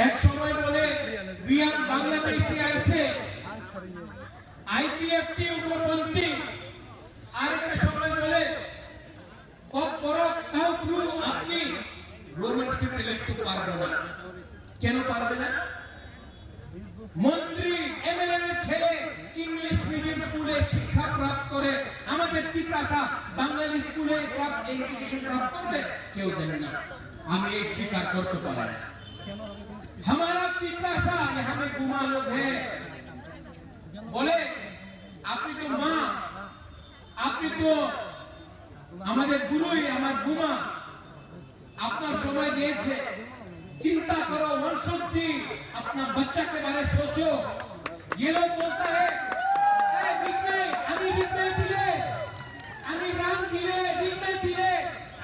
এক সময় বলে রিয়ান বাংলাদেশে আইছে আইপিএফটি উগ্রপন্থী, আরেকটা সময় বলে আপনি রোমান স্ক্রিপ্টে লিখতে পারবেন না। কেন পারবে না? মন্ত্রী এমএলএ এর ছেলে ইংলিশ মিডিয়াম স্কুলে শিক্ষা প্রাপ্ত করে আমাদের পিপাসা বাঙালি স্কুলে এডুকেশন প্রাপ্ত করতে কেউ জানে না। আমি এই স্বীকার করতে পারি না। हमारा पिपासा हमें गुमा लोग है बोले আপনি তো মা, আপনি তো আমাদের গুরুই, আমার গুমা, আপনার সময় দিয়েছে, चिंता करो वंशोत्ती, अपना बच्चा के बारे सोचो। ये लोग बोलता है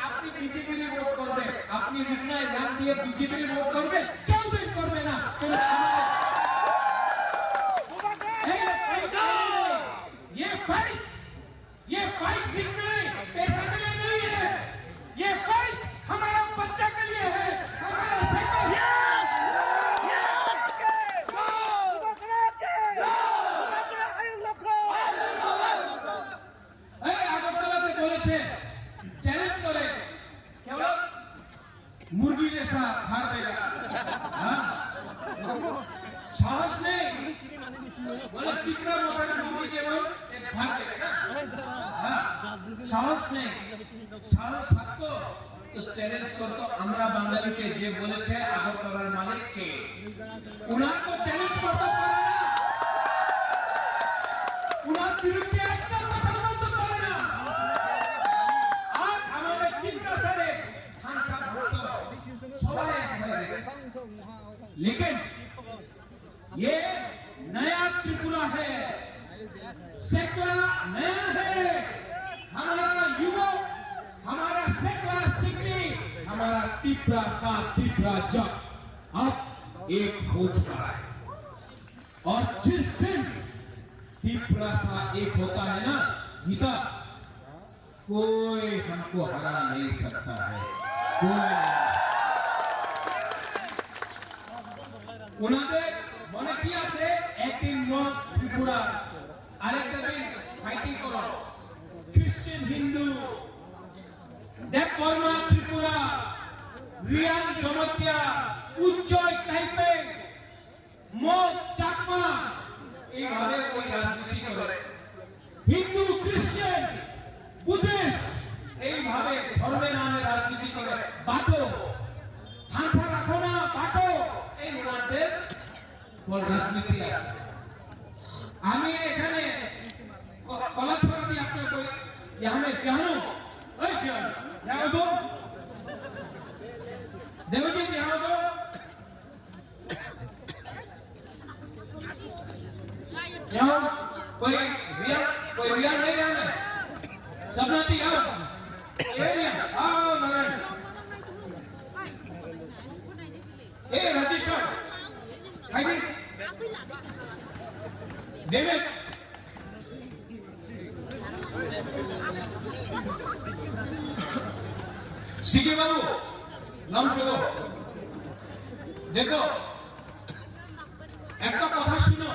আপনি বিজেপির ভোট করবে, আপনি বিজনায় রান দিয়ে বিজেপির ভোট করবে, কেউ ভোট করবে না। ये फाइट बिकना पैसा के लिए नहीं है, ये फाइट हमारा बच्चा के लिए है, हमारा চ্যালেঞ্জ করে কেবল মুরগি জেসা হার দেगा, সাহস নেই বলে টিকরা মতো মুরগি যেমন হার দেगा না, সাহস নেই। সাহস থাকতো তো চ্যালেঞ্জ করতো। আমরা বাঙালিকে যে বলেছে আগরতলার মালিক কে, উনার তো চ্যালেঞ্জ করতে পারে না, উনার বিরুদ্ধে একটা কথা বলতে পারে না। लेकिन ये नया त्रिपुरा है, सेक्ला नया है, हमारा युवक, हमारा सेक्ला सिकरी, हमारा तिपरा सा तिपरा जब अब एक हो चुका है। और जिस दिन तिपरा सा एक होता है ना गीता, कोई हमको हरा नहीं सकता है, कोई। उन्होंने মনে কি আছে একদিন মত ত্রিপুরা, আরেকটা দিন ফাইটিং করো খ্রিস্টান হিন্দু, দেববর্মা ত্রিপুরা, রিয়ান জমতিয়া, উজ্জয় কাইপে, মত চাকমা, এইভাবে ওই রাজনীতি করে। হিন্দু খ্রিস্টান বুদ্ধিস্ট এইভাবে ধর্মের নামে রাজনীতি করে। বাটো থানসা রাখো না, বাটো এই মধ্যে রাজনীতি আছে। আমি এখানে কলাছড়া দিয়ে আপনার কই ইয়ামে সিয়ানো ওই সিয়ানো যাও তো দেবজি যাও তো যাও कोई रिया नहीं जाना सब नाती आओ एरिया आओ मगन ए राजेश्वर आइए डेविड सीके बाबू नाम सुनो देखो एक तो कथा सुनो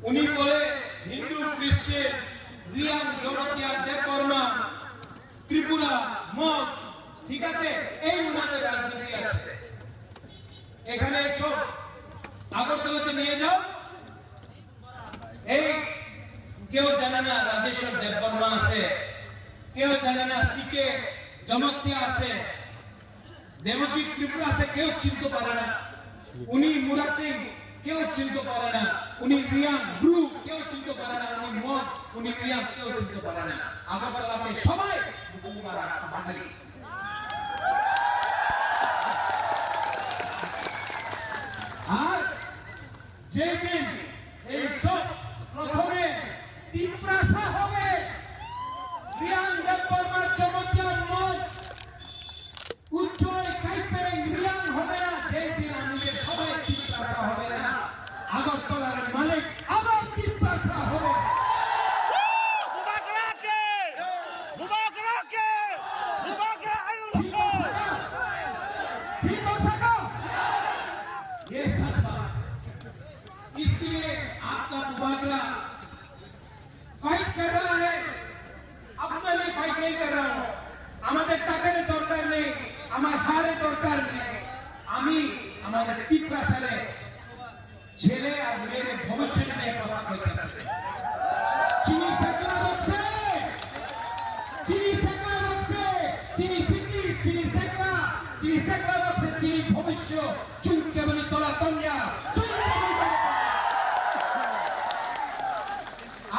उन्हीं बोले हिंदू क्रिश्चियन রিয়ান জনতিয়া দেববর্মা ত্রিপুরা মত ঠিক আছে এই উনাদের রাজনীতি আছে এখানে সব আগরতলাতে নিয়ে যাও এই কেউ জানে না রাজেশ্বর দেববর্মা আছে কেউ জানে না সিকে জনতিয়া আছে দেবজিৎ ত্রিপুরা আছে কেউ চিনতে পারে না উনি মুরা সিং কেউ চিনতে পারে না উনি রিয়ান ব্রু কেউ চিনতে পারে না উনি মত উনি রিয়ান কেউ চিনতে পারে না আগরতলাতে সবাই বাঙালি আর যেদিন এই সব প্রথমে তিপ্রাসা হবে রিয়ান দেববর্মা জনতিয়ার মত উজ্জয় কাইপে রিয়ান হবে না যেদিন আমাদের সবাই তিপ্রাসা হবে না আগরতলার মালিক আবার তিপ্রাসা হবে Bubak Rocky! আমাদের টিপ্রাসারে ছেলে আর মেয়ের ভবিষ্যৎ নিয়ে কথা কইতাছে চিনি সাকরা রাখছে চিনি সাকরা রাখছে চিনি সিটি চিনি সাকরা রাখছে চিনি ভবিষ্যৎ চুনকে বলি তোলা তন্যা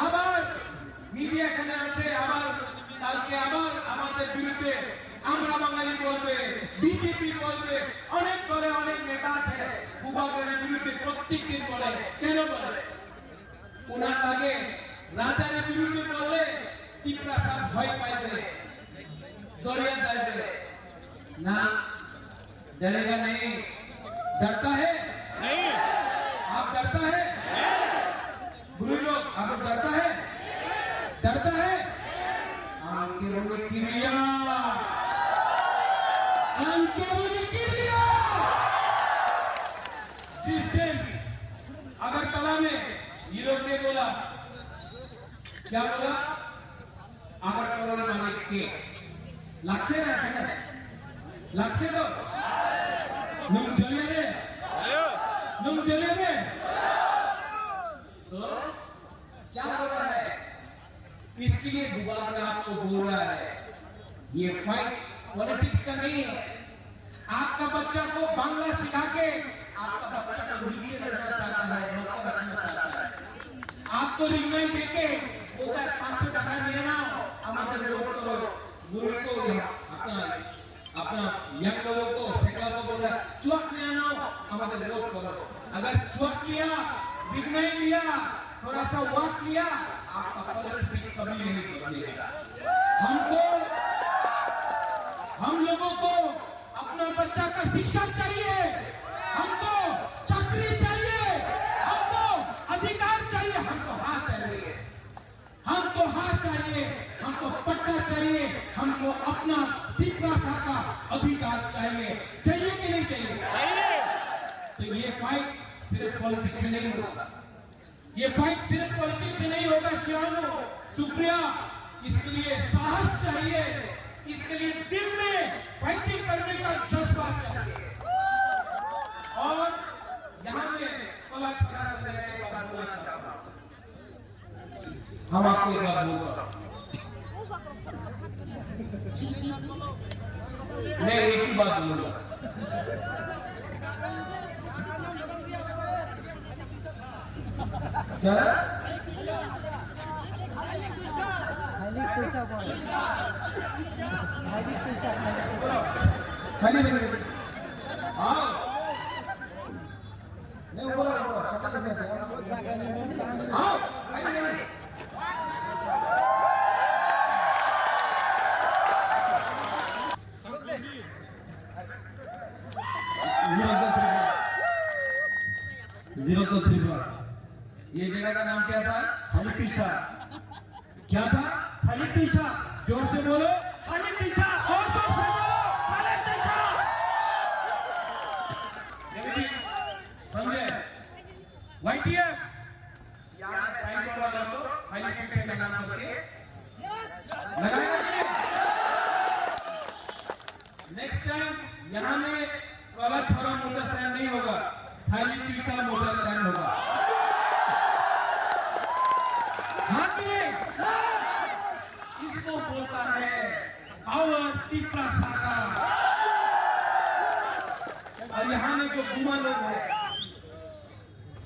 আবার মিডিয়া এখানে আছে আবার কালকে আবার আমাদের বিরুদ্ধে আমরা বাঙালি বলবে বিজেপি বলবে অনেক করে অনেক নেতা আছে ভূভাগের বিরুদ্ধে প্রত্যেকদিন বলে কেন বলে ওনার আগে রাজার বিরুদ্ধে বললে টিপ্রাসা ভয় পাইবে দরিয়া যাবে না डरेगा नहीं डरता है नहीं आप डरता है बुरे लोग आप डरता है आपके बोलो क्रिया जिस दिन अगरतला में ये लोग ने बोला क्या बोला अगरतला में मालिक के लक्ष्य है लक्ष्य तो नम जले रे तो क्या हो रहा है इसके लिए दोबारा आपको बोल रहा है ये फाइट पॉलिटिक्स का नहीं है आपका बच्चा को बांग्ला सिखा के आपका बच्चा को नीचे रखना चाहता है नौकर रखना चाहता है आपको रिंगमेंट देके बोलता है 500 টাকা নিয়ে নাও আমাদের লোক करो गुरु को अपना यंग लोगों को सेकला को बोल रहा चुआक ले आओ हमारे लोग करो अगर चुआक लिया बिगने लिया थोड़ा सा वाक लिया आपका परिस्थिति कभी नहीं बदलेगा हम लोगों को अपना बच्चा का शिक्षा चाहिए हमको चाकरी चाहिए हमको अधिकार चाहिए हमको हाथ चाहिए हमको पट्टा चाहिए हमको अपना टिप्रासा का अधिकार चाहिए कि नहीं चाहिए तो ये फाइट सिर्फ पॉलिटिक्स से नहीं होगा शिवानो सुप्रिया इसके लिए साहस चाहिए इसके लिए दिल में फाइटिंग करने का जज्बा चाहिए और यहाँ में हम आपको एक बात बोलूंगा मैं एक ही बात बोलूंगा क्या ये जगह का नाम क्या था हलितिशा क्या था हलितिशा जोर से बोलो हलितिशा और जोर से बोलो हलितिशा समझे वाईटीएफ यहाँ साइन बोर्ड वाला तो हलितिशा का नाम करके लगाएगा नेक्स्ट टाइम यहाँ में काला छोरा मोटर स्टैंड नहीं होगा हलितिशा मोटर स्टैंड होगा इसको बोलता है पावर टिप्रासा का और यहाँ में जो गुमा लोग है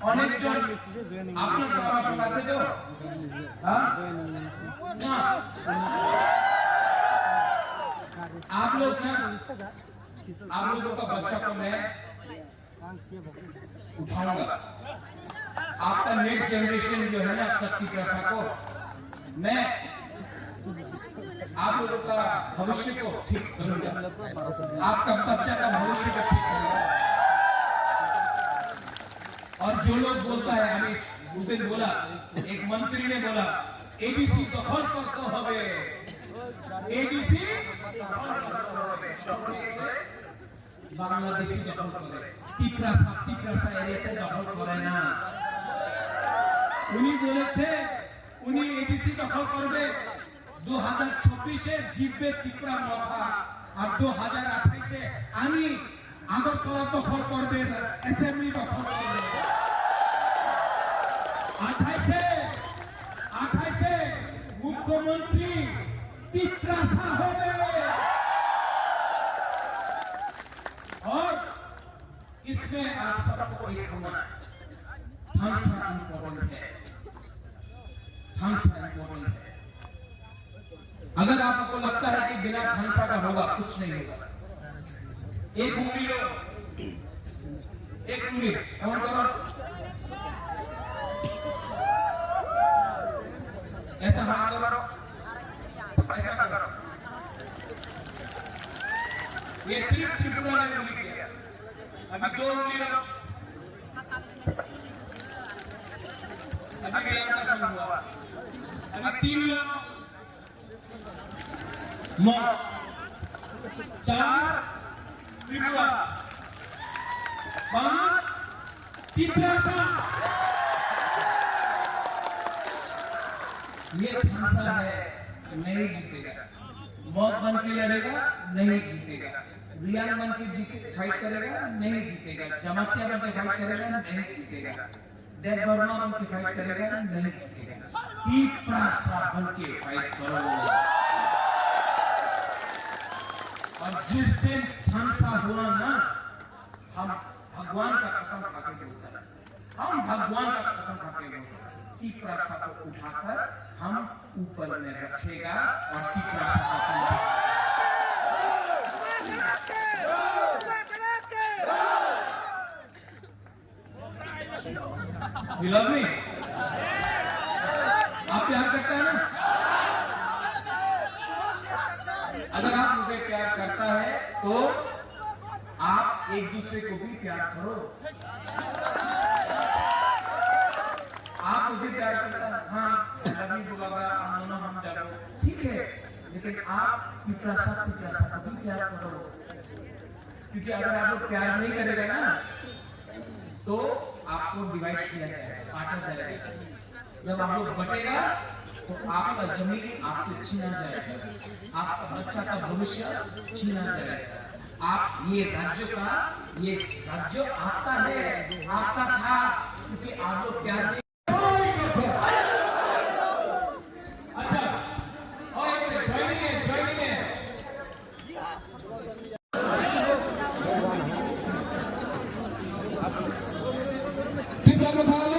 अनेक जन आप लोग परामर्श से दो आप लोग ना आप लोगों का बच्चा को मैं उठाऊंगा आपका नेक्स्ट जनरेशन जो है ना अपना टिप्रासा को मैं आप लोगों का भविष्य को ठीक करूंगा आपका बच्चा का भविष्य को ठीक करूंगा और जो लोग बोलता है हमें उस दिन बोला एक मंत्री ने बोला एबीसी दखल करते হবে एबीसी बांग्लादेशी दखल करे টিপ্রাসা এরিয়াতে দখল করে না উনি বলেছে উনি এবিসি দখল করবে 2024 এ জিতবে ত্রিপুরা মাথা আর 2028 এ আমি আগরতলা দখল করবে, অ্যাসেম্বলি দখল করবে। 28 মুখ্যমন্ত্রী पिपरासा हो गए और इसमें आप सबको एक होना थांसा इम्पोर्टेंट है, थांसा इम्पोर्टेंट है। अगर आपको लगता है कि बिना थांसा का होगा, कुछ नहीं होगा। एक उंगली लो, एक उंगली कौन करो, ऐसा हाथ करो, ऐसा करो। ये सिर्फ त्रिपुरा ने उंगली किया। अभी 2 उंगली लो, अभी बिहार का संग हुआ, अभी 3 लो, 4 त्रिपुरा, 5 पिपरासा। ये थांसा है, नहीं जीतेगा। मौत बन के लड़ेगा, नहीं जीतेगा। रियान बन के फाइट करेगा, नहीं जीतेगा। जमातिया बन के फाइट करेगा, नहीं जीतेगा। देव वर्मा बन के फाइट करेगा, नहीं जीतेगा। पिपरासा बन के फाइट करोगे। और जिस दिन थांसा हुआ ना, हम भगवान का कसम खाके बोलते हैं, हम भगवान का कसम खाके बोलते हैं, पिपरासा को उठाकर हम ऊपर में रखेगा और पिपरासा को You love me? आप प्यार करते हैं ना? अगर आप मुझे प्यार करता है तो आप एक दूसरे को भी प्यार करो। आप मुझे प्यार करता है, हाँ रवि बोला हम जाओ, ठीक है, लेकिन आप पिपरासा को भी प्यार करो। क्योंकि अगर आप लोग प्यार नहीं करेगा ना तो आपको डिवाइड किया जाएगा, बांटा जाएगा। जब आप लोग बटेगा तो आपका जमीन आपसे छीना जाएगा, आपका बच्चा का भविष्य छीना जाएगा। आप ये राज्य आपका है, आपका था, क्योंकि आप लोग प्यार नहीं। अच्छा, और joining